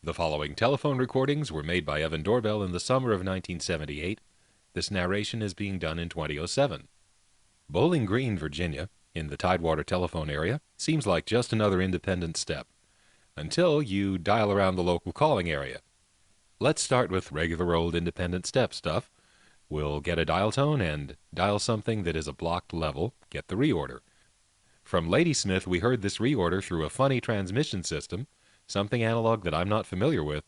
The following telephone recordings were made by Evan Doorbell in the summer of 1978. This narration is being done in 2007. Bowling Green, Virginia, in the Tidewater telephone area, seems like just another independent step, until you dial around the local calling area. Let's start with regular old independent step stuff. We'll get a dial tone and dial something that is a blocked level, get the reorder. From Ladysmith, we heard this reorder through a funny transmission system, something analog that I'm not familiar with,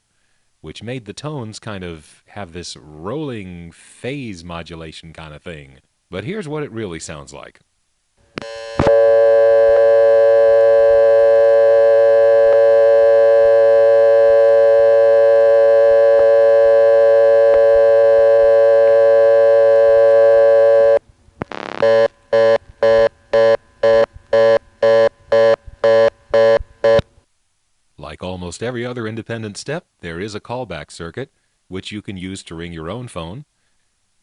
which made the tones kind of have this rolling phase modulation kind of thing. But here's what it really sounds like. Like almost every other independent step, there is a callback circuit, which you can use to ring your own phone.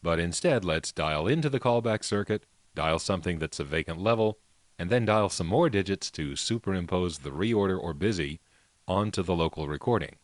But instead, let's dial into the callback circuit, dial something that's a vacant level, and then dial some more digits to superimpose the reorder or busy onto the local recording.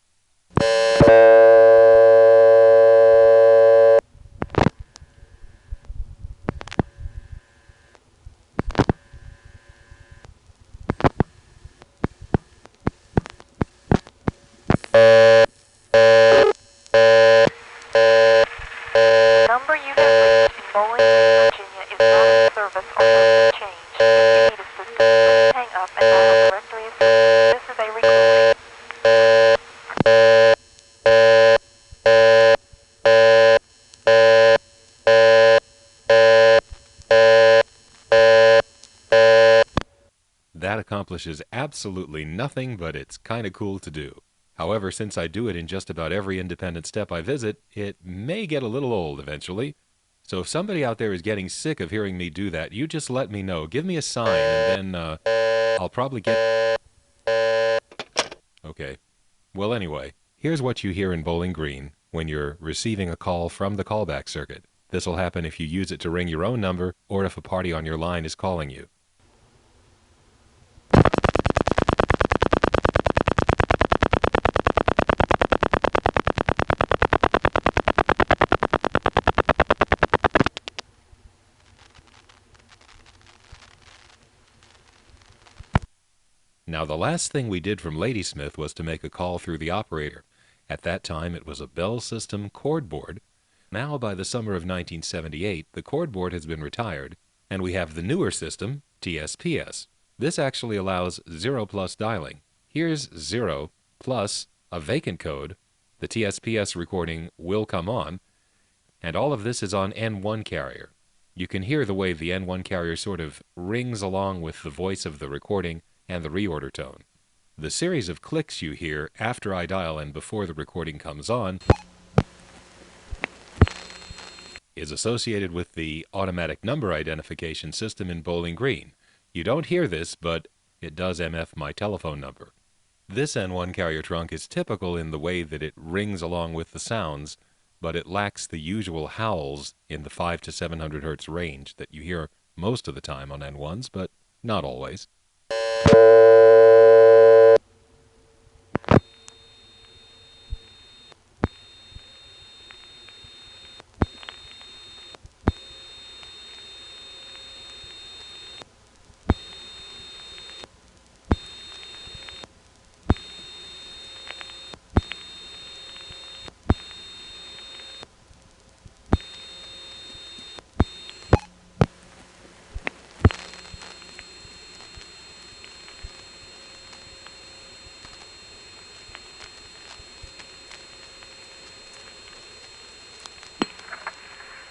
Number you have reached in Bowling Green, Virginia is not in service or has been changed. If you need assistance, please hang up and dial directory assistance. This is a recording. That accomplishes absolutely nothing, but it's kind of cool to do. However, since I do it in just about every independent step I visit, it may get a little old eventually. So if somebody out there is getting sick of hearing me do that, you just let me know. Give me a sign, and then I'll probably get... Okay. Well, anyway, here's what you hear in Bowling Green when you're receiving a call from the callback circuit. This will happen if you use it to ring your own number or if a party on your line is calling you. Now, the last thing we did from Ladysmith was to make a call through the operator. At that time, it was a Bell System cord board. Now, by the summer of 1978, the cord board has been retired, and we have the newer system, TSPS. This actually allows 0+ dialing. Here's 0 plus a vacant code. The TSPS recording will come on, and all of this is on N1 carrier. You can hear the way the N1 carrier sort of rings along with the voice of the recording and the reorder tone. The series of clicks you hear after I dial and before the recording comes on is associated with the automatic number identification system in Bowling Green. You don't hear this, but it does MF my telephone number. This N1 carrier trunk is typical in the way that it rings along with the sounds, but it lacks the usual howls in the 500 to 700 hertz range that you hear most of the time on N1s, but not always.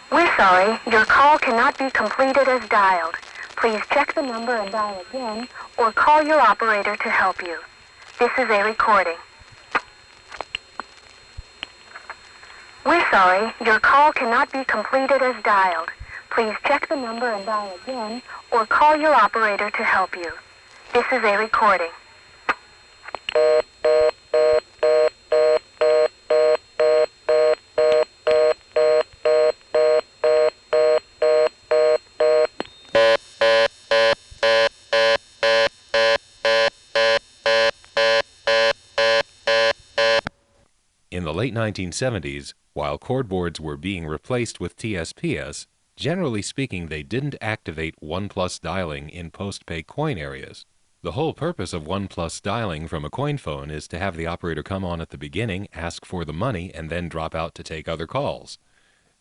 We're sorry, your call cannot be completed as dialed. Please check the number and dial again, or call your operator to help you. This is a recording. We're sorry, your call cannot be completed as dialed. Please check the number and dial again, or call your operator to help you. This is a recording. In the late 1970s, while cordboards were being replaced with TSPS, generally speaking they didn't activate 1 plus dialing in post-pay coin areas. The whole purpose of 1 plus dialing from a coin phone is to have the operator come on at the beginning, ask for the money, and then drop out to take other calls.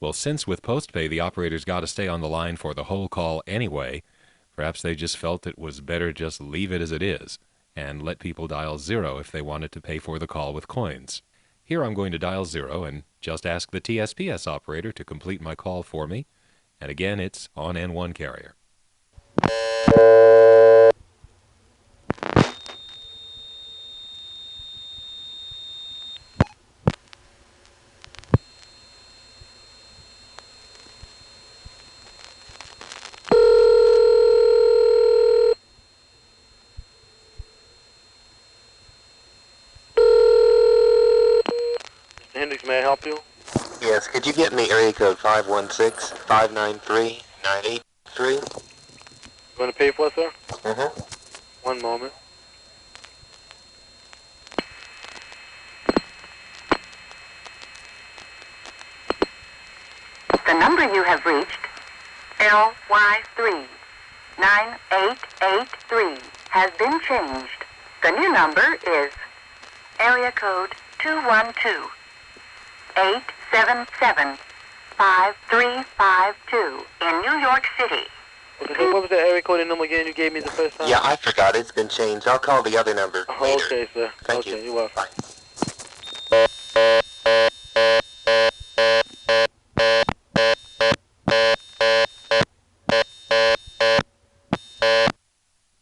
Well, since with post-pay the operator's got to stay on the line for the whole call anyway, perhaps they just felt it was better just leave it as it is and let people dial 0 if they wanted to pay for the call with coins. Here I'm going to dial 0 and just ask the TSPS operator to complete my call for me. And again, it's on N1 carrier. Hendricks, may I help you? Yes, could you get me area code 516-593-983? You want to pay for it, sir? Mm-hmm. One moment. The number you have reached, LY39883, has been changed. The new number is area code 212-877-5352 in New York City. Okay, what was the area code and number again you gave me the first time? Yeah, I forgot. It's been changed. I'll call the other number later. Okay, sir. Thank okay, you. You're welcome. Bye.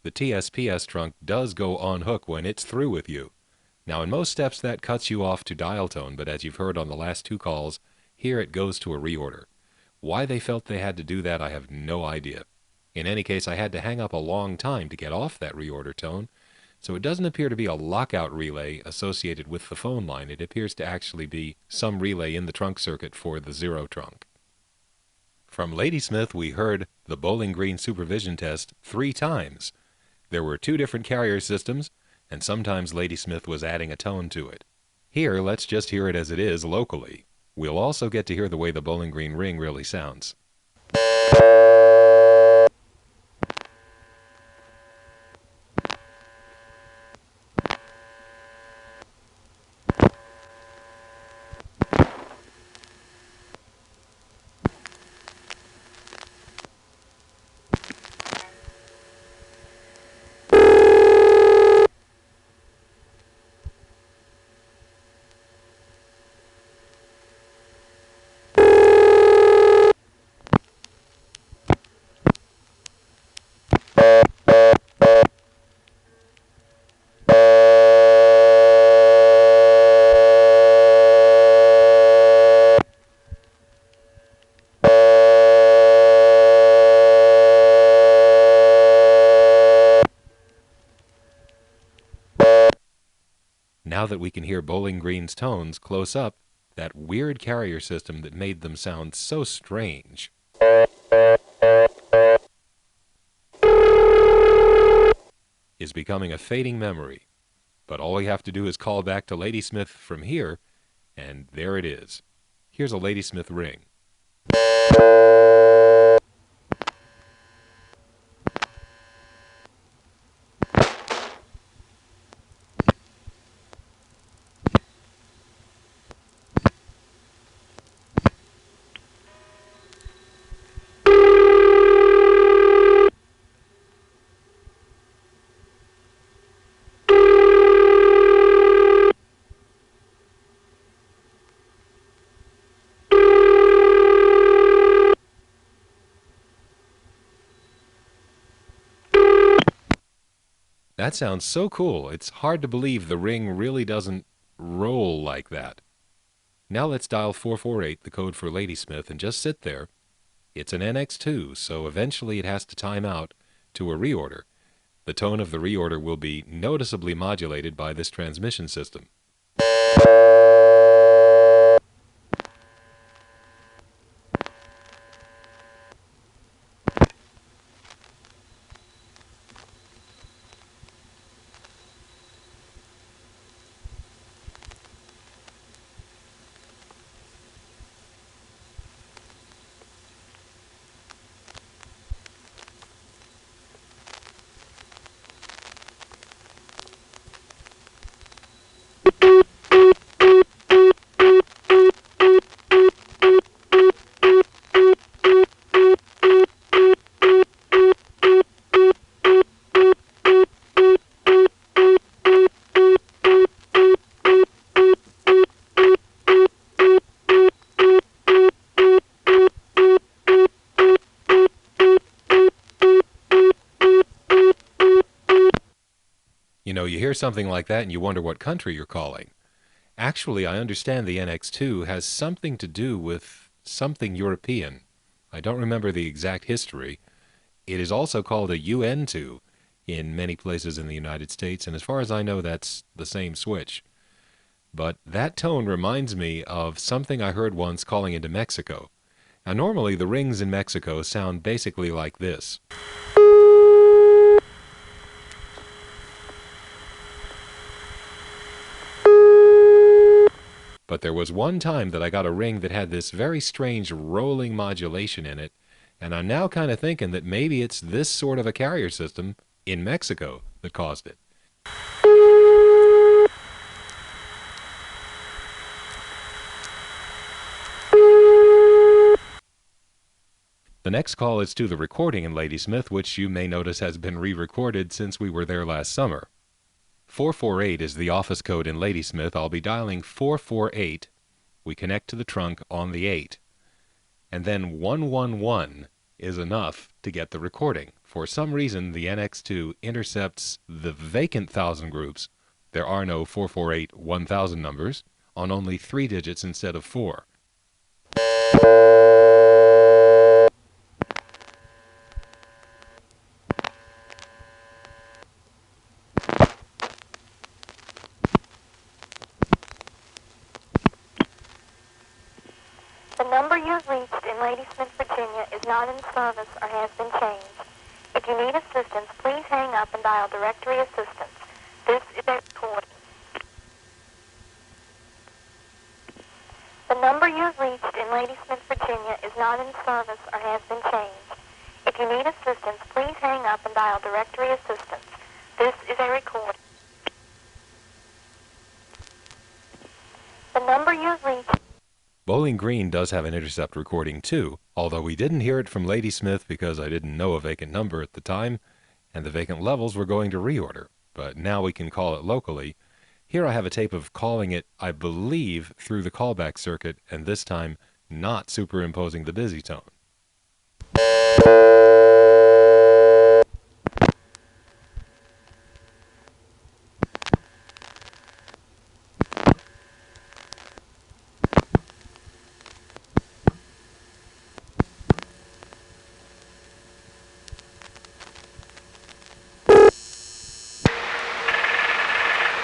The TSPS trunk does go on hook when it's through with you. Now in most steps that cuts you off to dial tone, but as you've heard on the last 2 calls, here it goes to a reorder. Why they felt they had to do that, I have no idea. In any case, I had to hang up a long time to get off that reorder tone, so it doesn't appear to be a lockout relay associated with the phone line. It appears to actually be some relay in the trunk circuit for the 0 trunk. From Ladysmith, we heard the Bowling Green supervision test 3 times. There were 2 different carrier systems, and sometimes Ladysmith was adding a tone to it. Here, let's just hear it as it is locally. We'll also get to hear the way the Bowling Green ring really sounds. Now that we can hear Bowling Green's tones close up, that weird carrier system that made them sound so strange is becoming a fading memory. But all we have to do is call back to Ladysmith from here, and there it is. Here's a Ladysmith ring. That sounds so cool. It's hard to believe the ring really doesn't roll like that. Now let's dial 448, the code for Ladysmith, and just sit there. It's an NX-2, so eventually it has to time out to a reorder. The tone of the reorder will be noticeably modulated by this transmission system. hear something like that and you wonder what country you're calling. Actually, I understand the NX-2 has something to do with something European. I don't remember the exact history. It is also called a UN-2 in many places in the United States, and as far as I know, that's the same switch. But that tone reminds me of something I heard once calling into Mexico. Now, normally the rings in Mexico sound basically like this. But there was one time that I got a ring that had this very strange rolling modulation in it, and I'm now kind of thinking that maybe it's this sort of a carrier system in Mexico that caused it. The next call is to the recording in Ladysmith, which you may notice has been re-recorded since we were there last summer. 448 is the office code in Ladysmith. I'll be dialing 448. We connect to the trunk on the 8. And then 111 is enough to get the recording. For some reason, the NX-2 intercepts the vacant 1000 groups. There are no 448 1000 numbers, on only 3 digits instead of 4. The number you've reached in Ladysmith, Virginia is not in service or has been changed. If you need assistance, please hang up and dial directory assistance. This is a recording. The number you've reached in Ladysmith, Virginia is not in service or has been changed. If you need assistance, please hang up and dial directory assistance. This is a recording. The number you've reached... Bowling Green does have an intercept recording too, although we didn't hear it from Ladysmith because I didn't know a vacant number at the time, and the vacant levels were going to reorder. But now we can call it locally. Here I have a tape of calling it, I believe, through the callback circuit, and this time not superimposing the busy tone.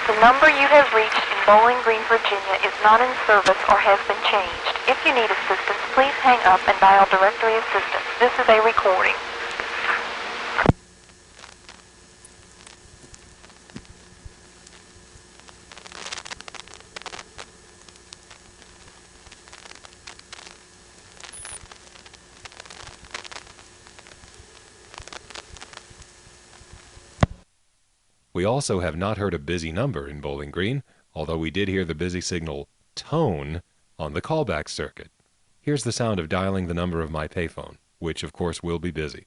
The number you have reached in Bowling Green, Virginia is not in service or has been changed. If you need assistance, please hang up and dial directory assistance. This is a recording. We also have not heard a busy number in Bowling Green, although we did hear the busy signal tone on the callback circuit. Here's the sound of dialing the number of my payphone, which of course will be busy.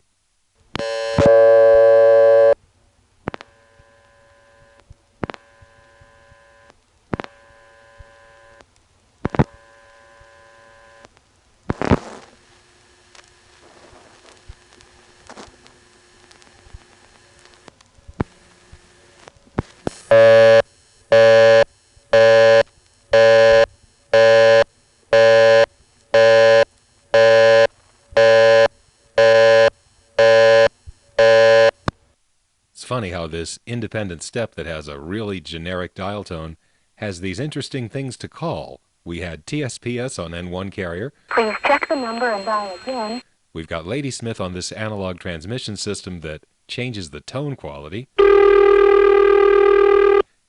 It's funny how this independent step that has a really generic dial tone has these interesting things to call. We had TSPS on N1 carrier. Please check the number and dial again. We've got Ladysmith on this analog transmission system that changes the tone quality.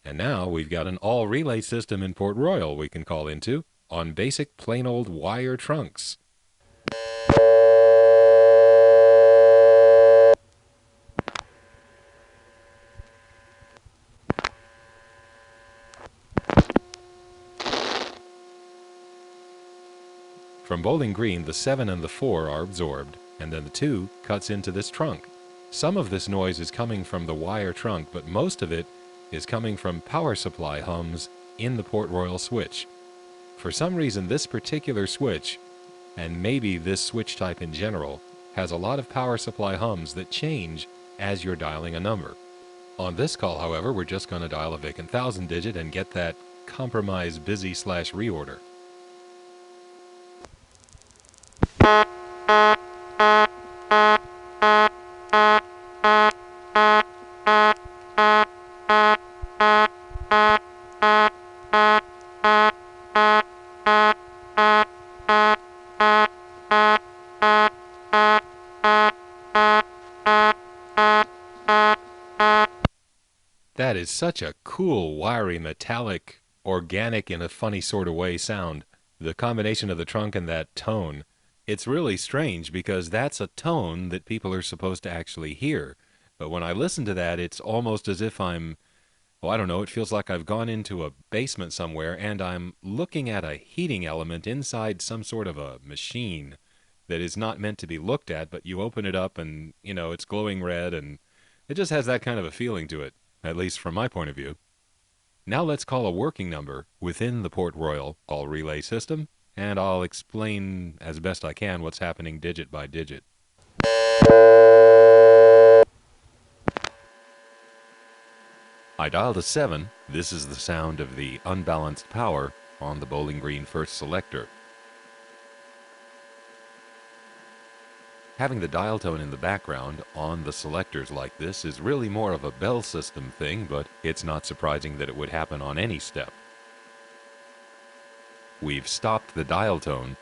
And now we've got an all-relay system in Port Royal we can call into on basic plain old wire trunks. From Bowling Green, the 7 and the 4 are absorbed, and then the 2 cuts into this trunk. Some of this noise is coming from the wire trunk, but most of it is coming from power supply hums in the Port Royal switch. For some reason, this particular switch, and maybe this switch type in general, has a lot of power supply hums that change as you're dialing a number. On this call, however, we're just going to dial a vacant 1000 digit and get that compromise busy/reorder. That is such a cool, wiry, metallic, organic in a funny sort of way sound. The combination of the trunk and that tone, it's really strange because that's a tone that people are supposed to actually hear. But when I listen to that, it's almost as if I'm, well, I don't know, it feels like I've gone into a basement somewhere and I'm looking at a heating element inside some sort of a machine that is not meant to be looked at, but you open it up and, it's glowing red and it just has that kind of a feeling to it, at least from my point of view. Now let's call a working number within the Port Royal call relay system, and I'll explain as best I can what's happening digit by digit. I dialed a 7. This is the sound of the unbalanced power on the Bowling Green first selector. Having the dial tone in the background on the selectors like this is really more of a bell system thing, but it's not surprising that it would happen on any step. We've stopped the dial tone,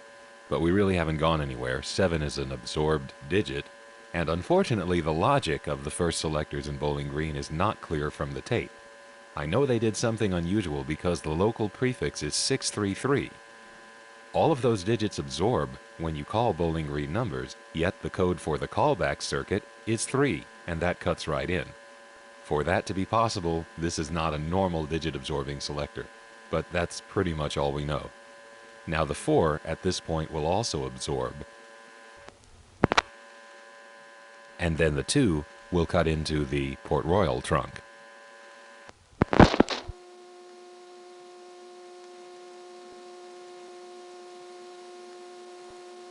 but we really haven't gone anywhere. 7 is an absorbed digit, and unfortunately the logic of the first selectors in Bowling Green is not clear from the tape. I know they did something unusual because the local prefix is 633. All of those digits absorb when you call Bowling Green numbers, yet the code for the callback circuit is 3, and that cuts right in. For that to be possible, this is not a normal digit absorbing selector, but that's pretty much all we know. Now the 4 at this point will also absorb, and then the 2 will cut into the Port Royal trunk.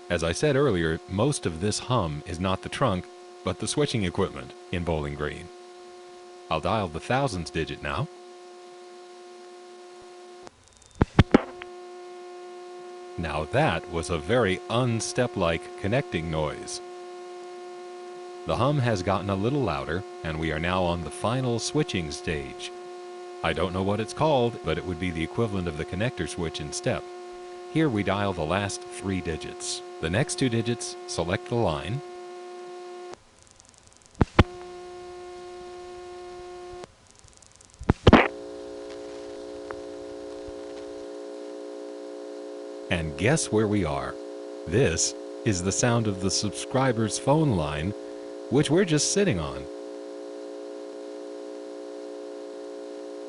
As I said earlier, most of this hum is not the trunk, but the switching equipment in Bowling Green. I'll dial the thousands digit now. Now that was a very unstep-like connecting noise. The hum has gotten a little louder, and we are now on the final switching stage. I don't know what it's called, but it would be the equivalent of the connector switch in step. Here we dial the last 3 digits. The next 2 digits select the line. And guess where we are? This is the sound of the subscriber's phone line, which we're just sitting on.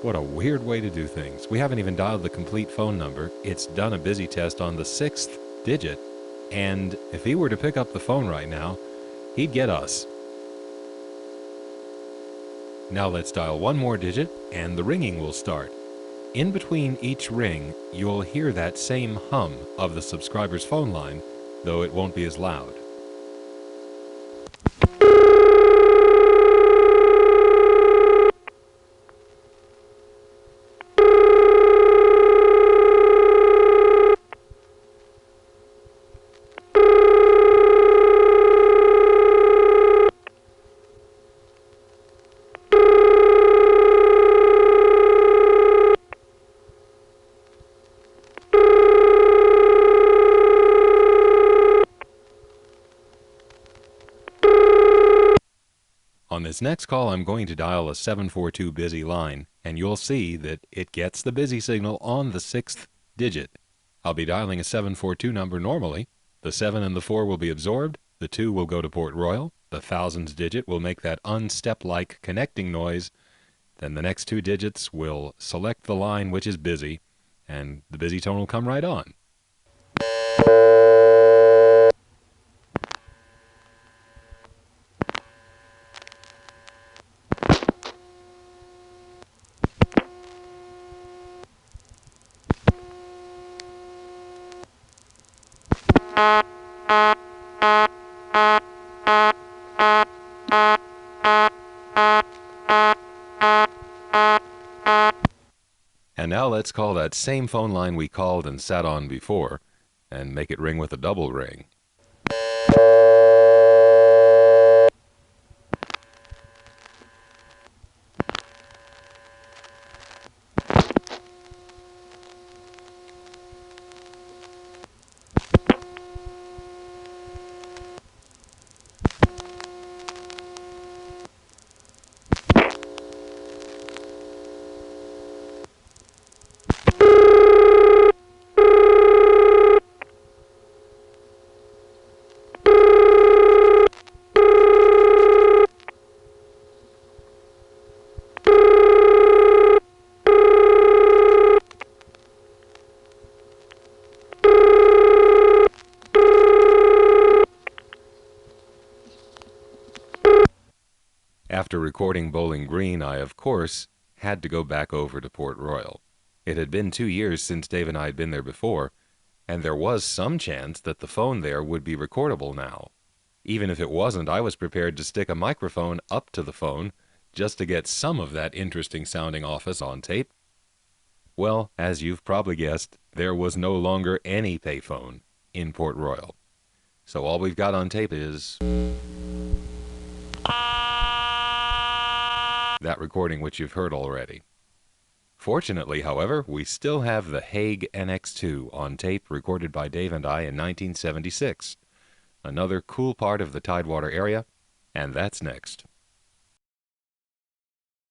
What a weird way to do things. We haven't even dialed the complete phone number. It's done a busy test on the 6th digit, and if he were to pick up the phone right now, he'd get us. Now let's dial one more digit, and the ringing will start. In between each ring, you'll hear that same hum of the subscriber's phone line, though it won't be as loud. On this next call, I'm going to dial a 742 busy line, and you'll see that it gets the busy signal on the 6th digit. I'll be dialing a 742 number normally. The 7 and the 4 will be absorbed, the 2 will go to Port Royal, the thousands digit will make that unstep-like connecting noise, then the next 2 digits will select the line which is busy, and the busy tone will come right on. now let's call that same phone line we called and sat on before, and make it ring with a double ring. After recording Bowling Green, I, of course, had to go back over to Port Royal. It had been 2 years since Dave and I had been there before, and there was some chance that the phone there would be recordable now. Even if it wasn't, I was prepared to stick a microphone up to the phone just to get some of that interesting-sounding office on tape. Well, as you've probably guessed, there was no longer any payphone in Port Royal. So all we've got on tape is that recording which you've heard already. Fortunately, however, we still have the Hague NX-2 on tape recorded by Dave and I in 1976. Another cool part of the Tidewater area, and that's next.